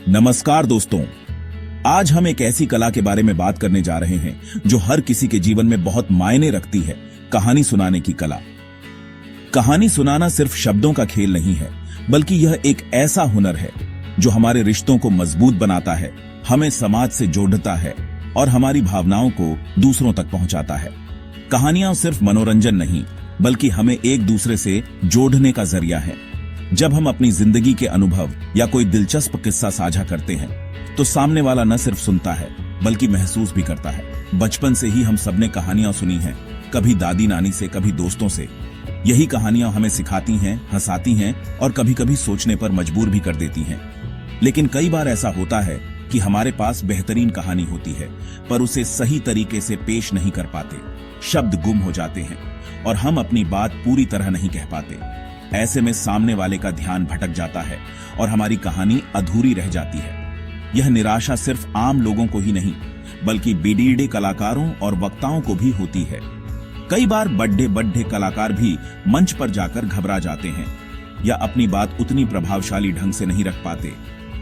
नमस्कार दोस्तों, आज हम एक ऐसी कला के बारे में बात करने जा रहे हैं जो हर किसी के जीवन में बहुत मायने रखती है। कहानी सुनाने की कला। कहानी सुनाना सिर्फ शब्दों का खेल नहीं है, बल्कि यह एक ऐसा हुनर है जो हमारे रिश्तों को मजबूत बनाता है, हमें समाज से जोड़ता है और हमारी भावनाओं को दूसरों तक पहुंचाता है। कहानियां सिर्फ मनोरंजन नहीं, बल्कि हमें एक दूसरे से जोड़ने का जरिया है। जब हम अपनी जिंदगी के अनुभव या कोई दिलचस्प किस्सा साझा करते हैं, तो सामने वाला न सिर्फ सुनता है, बल्कि महसूस भी करता है। बचपन से ही हम सबने कहानियां सुनी हैं, कभी दादी नानी से, कभी दोस्तों से। यही कहानियां हमें सिखाती हैं, हंसाती हैं और कभी कभी सोचने पर मजबूर भी कर देती हैं। लेकिन कई बार ऐसा होता है कि हमारे पास बेहतरीन कहानी होती है, पर उसे सही तरीके से पेश नहीं कर पाते। शब्द गुम हो जाते हैं और हम अपनी बात पूरी तरह नहीं कह पाते। ऐसे में सामने वाले का ध्यान भटक जाता है और हमारी कहानी अधूरी रह जाती है। यह निराशा सिर्फ आम लोगों को ही नहीं, बल्कि बीडीडी कलाकारों और वक्ताओं को भी होती है। कई बार बड़े कलाकार भी मंच पर जाकर घबरा जाते हैं या अपनी बात उतनी प्रभावशाली ढंग से नहीं रख पाते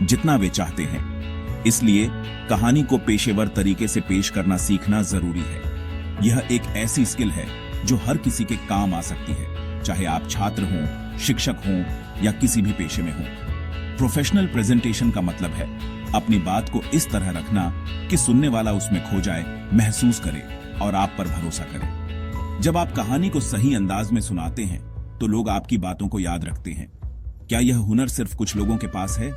जितना वे चाहते हैं। इसलिए कहानी को पेशेवर तरीके से पेश करना सीखना जरूरी है। यह एक ऐसी स्किल है जो हर किसी के काम आ सकती है, चाहे आप छात्र हों, शिक्षक हों या किसी भी पेशे में हों। प्रोफेशनल प्रेजेंटेशन का मतलब है अपनी बात को इस तरह रखना कि सुनने वाला उसमें खो जाए, महसूस करे और आप पर भरोसा करे। जब आप कहानी को सही अंदाज में सुनाते हैं, तो लोग आपकी बातों को याद रखते हैं। क्या यह हुनर सिर्फ कुछ लोगों के पास है?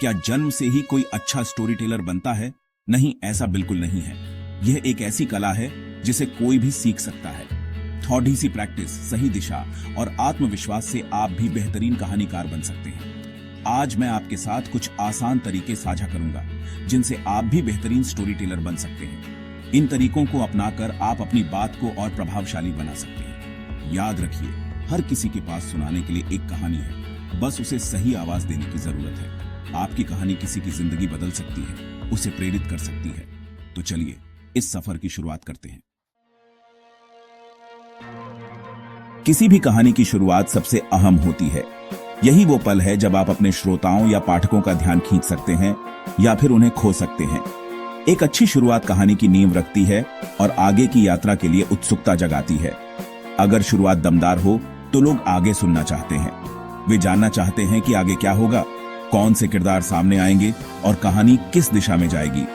क्या जन्म से ही कोई अच्छा स्टोरी टेलर बनता है? नहीं, ऐसा बिल्कुल नहीं है। यह एक ऐसी कला है जिसे कोई भी सीख सकता है। थोड़ी सी प्रैक्टिस, सही दिशा और आत्मविश्वास से आप भी बेहतरीन कहानीकार बन सकते हैं। आज मैं आपके साथ कुछ आसान तरीके साझा करूंगा जिनसे आप भी बेहतरीन स्टोरी टेलर बन सकते हैं। इन तरीकों को अपनाकर आप अपनी बात को और प्रभावशाली बना सकते हैं। याद रखिए, हर किसी के पास सुनाने के लिए एक कहानी है, बस उसे सही आवाज देने की जरूरत है। आपकी कहानी किसी की जिंदगी बदल सकती है, उसे प्रेरित कर सकती है। तो चलिए इस सफर की शुरुआत करते हैं। किसी भी कहानी की शुरुआत सबसे अहम होती है। यही वो पल है जब आप अपने श्रोताओं या पाठकों का ध्यान खींच सकते हैं या फिर उन्हें खो सकते हैं। एक अच्छी शुरुआत कहानी की नींव रखती है और आगे की यात्रा के लिए उत्सुकता जगाती है। अगर शुरुआत दमदार हो तो लोग आगे सुनना चाहते हैं। वे जानना चाहते हैं कि आगे क्या होगा, कौन से किरदार सामने आएंगे और कहानी किस दिशा में जाएगी।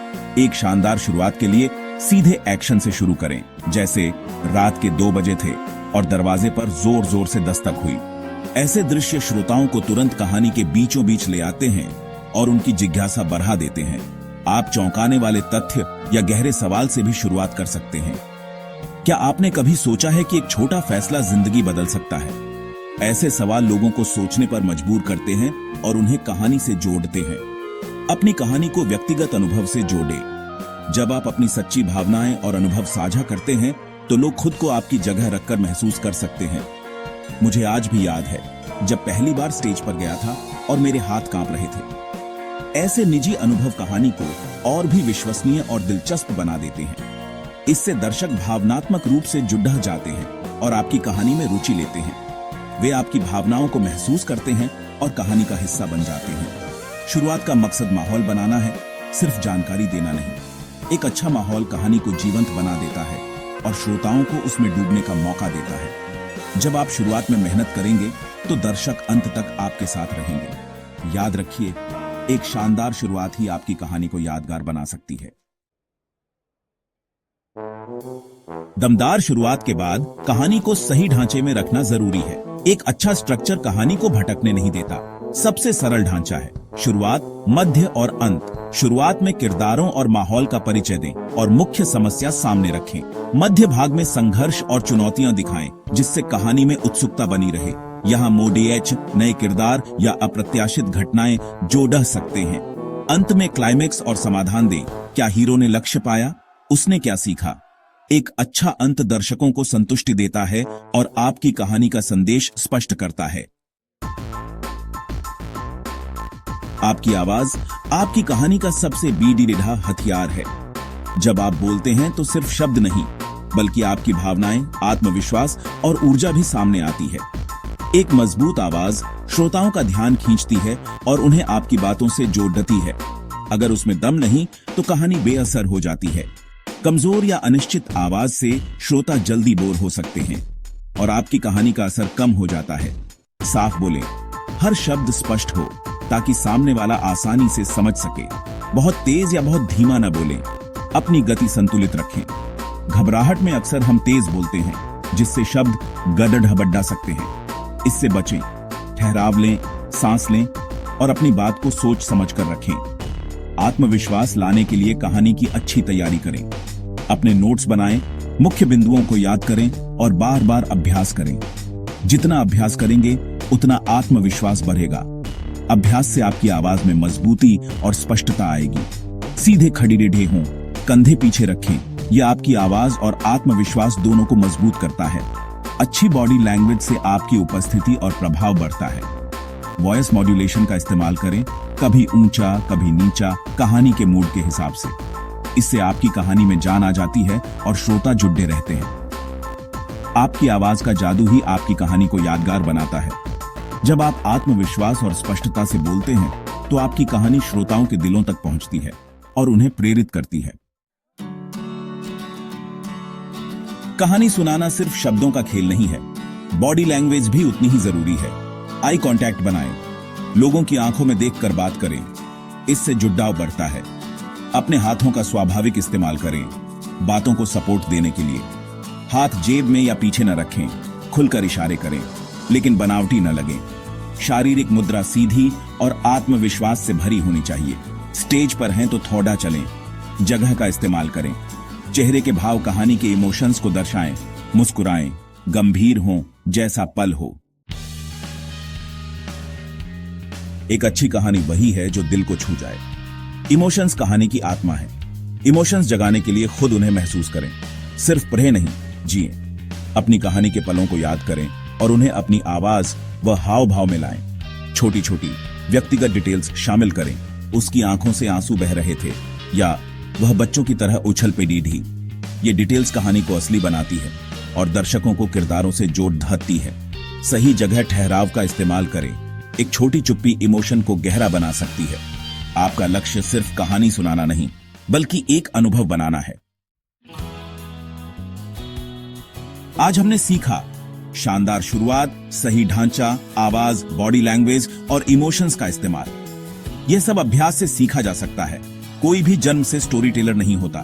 एक शानदार शुरुआत के लिए सीधे एक्शन से शुरू करें, जैसे रात के 2 बजे थे और दरवाजे पर जोर जोर से दस्तक हुई। ऐसे दृश्य श्रोताओं को तुरंत कहानी के बीचों बीच ले आते हैं और उनकी जिज्ञासा बढ़ा देते हैं। आप चौंकाने वाले तथ्य या गहरे सवाल से भी शुरुआत कर सकते हैं। क्या आपने कभी सोचा है कि एक छोटा फैसला जिंदगी बदल सकता है? ऐसे सवाल लोगों को सोचने पर मजबूर करते हैं और उन्हें कहानी से जोड़ते हैं। अपनी कहानी को व्यक्तिगत अनुभव से जोड़ें। जब आप अपनी सच्ची भावनाएं और अनुभव साझा करते हैं, तो लोग खुद को आपकी जगह रखकर महसूस कर सकते हैं। मुझे आज भी याद है जब पहली बार स्टेज पर गया था और मेरे हाथ कांप रहे थे। ऐसे निजी अनुभव कहानी को और भी विश्वसनीय और दिलचस्प बना देते हैं। इससे दर्शक भावनात्मक रूप से जुड़ जाते हैं और आपकी कहानी में रुचि लेते हैं। वे आपकी भावनाओं को महसूस करते हैं और कहानी का हिस्सा बन जाते हैं। शुरुआत का मकसद माहौल बनाना है, सिर्फ जानकारी देना नहीं। एक अच्छा माहौल कहानी को जीवंत बना देता है और श्रोताओं को उसमें डूबने का मौका देता है। जब आप शुरुआत में मेहनत करेंगे, तो दर्शक अंत तक आपके साथ रहेंगे। याद रखिए, एक शानदार शुरुआत ही आपकी कहानी को यादगार बना सकती है। दमदार शुरुआत के बाद कहानी को सही ढांचे में रखना जरूरी है। एक अच्छा स्ट्रक्चर कहानी को भटकने नहीं देता। सबसे सरल ढांचा है शुरुआत, मध्य और अंत। शुरुआत में किरदारों और माहौल का परिचय दें और मुख्य समस्या सामने रखें। मध्य भाग में संघर्ष और चुनौतियां दिखाएं, जिससे कहानी में उत्सुकता बनी रहे। यहाँ मोडीएच, नए किरदार या अप्रत्याशित घटनाएं जोड़ सकते हैं। अंत में क्लाइमेक्स और समाधान दें। क्या हीरो ने लक्ष्य पाया? उसने क्या सीखा? एक अच्छा अंत दर्शकों को संतुष्टि देता है और आपकी कहानी का संदेश स्पष्ट करता है। आपकी आवाज आपकी कहानी का सबसे बीडीडा हथियार है। जब आप बोलते हैं तो सिर्फ शब्द नहीं, बल्कि आपकी भावनाएं, आत्मविश्वास और ऊर्जा भी सामने आती है। एक मजबूत आवाज श्रोताओं का ध्यान खींचती है और उन्हें आपकी बातों से जोड़ देती है। अगर उसमें दम नहीं तो कहानी बेअसर हो जाती है। कमजोर या अनिश्चित आवाज से श्रोता जल्दी बोर हो सकते हैं और आपकी कहानी का असर कम हो जाता है। साफ बोलें, हर शब्द स्पष्ट हो ताकि सामने वाला आसानी से समझ सके। बहुत तेज या बहुत धीमा न बोलें, अपनी गति संतुलित रखें। घबराहट में अक्सर हम तेज बोलते हैं जिससे शब्द गड़बड़ा सकते हैं। इससे बचें, ठहराव लें, सांस लें और अपनी बात को सोच समझ कर रखें। आत्मविश्वास लाने के लिए कहानी की अच्छी तैयारी करें। अपने नोट्स बनाएं, मुख्य बिंदुओं को याद करें और बार बार अभ्यास करें। जितना अभ्यास करेंगे उतना आत्मविश्वास बढ़ेगा। अभ्यास से आपकी आवाज में मजबूती और स्पष्टता आएगी। सीधे खड़ी टेढ़े हों, कंधे पीछे रखें। यह आपकी आवाज और आत्मविश्वास दोनों को मजबूत करता है। अच्छी बॉडी लैंग्वेज से आपकी उपस्थिति और प्रभाव बढ़ता है। वॉइस मॉड्यूलेशन का इस्तेमाल करें, कभी ऊंचा कभी नीचा, कहानी के मूड के हिसाब से। इससे आपकी कहानी में जान आ जाती है और श्रोता जुड़े रहते हैं। आपकी आवाज का जादू ही आपकी कहानी को यादगार बनाता है। जब आप आत्मविश्वास और स्पष्टता से बोलते हैं तो आपकी कहानी श्रोताओं के दिलों तक पहुंचती है और उन्हें प्रेरित करती है। कहानी सुनाना सिर्फ शब्दों का खेल नहीं है, बॉडी लैंग्वेज भी उतनी ही जरूरी है। आई कांटेक्ट बनाएं, लोगों की आंखों में देखकर बात करें, इससे जुड़ाव बढ़ता है। अपने हाथों का स्वाभाविक इस्तेमाल करें, बातों को सपोर्ट देने के लिए। हाथ जेब में या पीछे न रखें, खुलकर इशारे करें लेकिन बनावटी न लगें। शारीरिक मुद्रा सीधी और आत्मविश्वास से भरी होनी चाहिए। स्टेज पर हैं तो थोड़ा चलें। जगह का इस्तेमाल करें, चेहरे के भाव कहानी के इमोशंस को दर्शाएं। मुस्कुराएं, गंभीर हों, जैसा पल हो। एक अच्छी कहानी वही है जो दिल को छू जाए। इमोशंस कहानी की आत्मा है। इमोशंस जगाने के लिए खुद उन्हें महसूस करें, सिर्फ पढ़े नहीं, जिए। अपनी कहानी के पलों को याद करें और उन्हें अपनी आवाज व हाव भाव में लाएं। छोटी छोटी व्यक्तिगत डिटेल्स शामिल करें। उसकी आंखों से आंसू बह रहे थे या वह बच्चों की तरह उछल पे ढी। ये डिटेल्स कहानी को असली बनाती है और दर्शकों को किरदारों से जोड़ धरती है। सही जगह ठहराव का इस्तेमाल करें। एक छोटी चुप्पी इमोशन को गहरा बना सकती है। आपका लक्ष्य सिर्फ कहानी सुनाना नहीं बल्कि एक अनुभव बनाना है। आज हमने सीखा शानदार शुरुआत, सही ढांचा, आवाज, बॉडी लैंग्वेज और इमोशंस का इस्तेमाल। यह सब अभ्यास से सीखा जा सकता है। कोई भी जन्म से स्टोरी टेलर नहीं होता।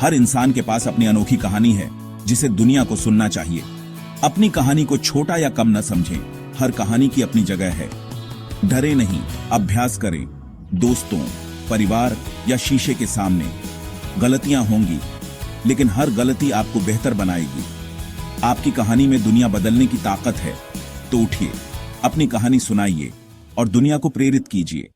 हर इंसान के पास अपनी अनोखी कहानी है जिसे दुनिया को सुनना चाहिए। अपनी कहानी को छोटा या कम न समझें। हर कहानी की अपनी जगह है। डरे नहीं, अभ्यास करें। दोस्तों, परिवार या शीशे के सामने। गलतियां होंगी लेकिन हर गलती आपको बेहतर बनाएगी। आपकी कहानी में दुनिया बदलने की ताकत है। तो उठिए, अपनी कहानी सुनाइए और दुनिया को प्रेरित कीजिए।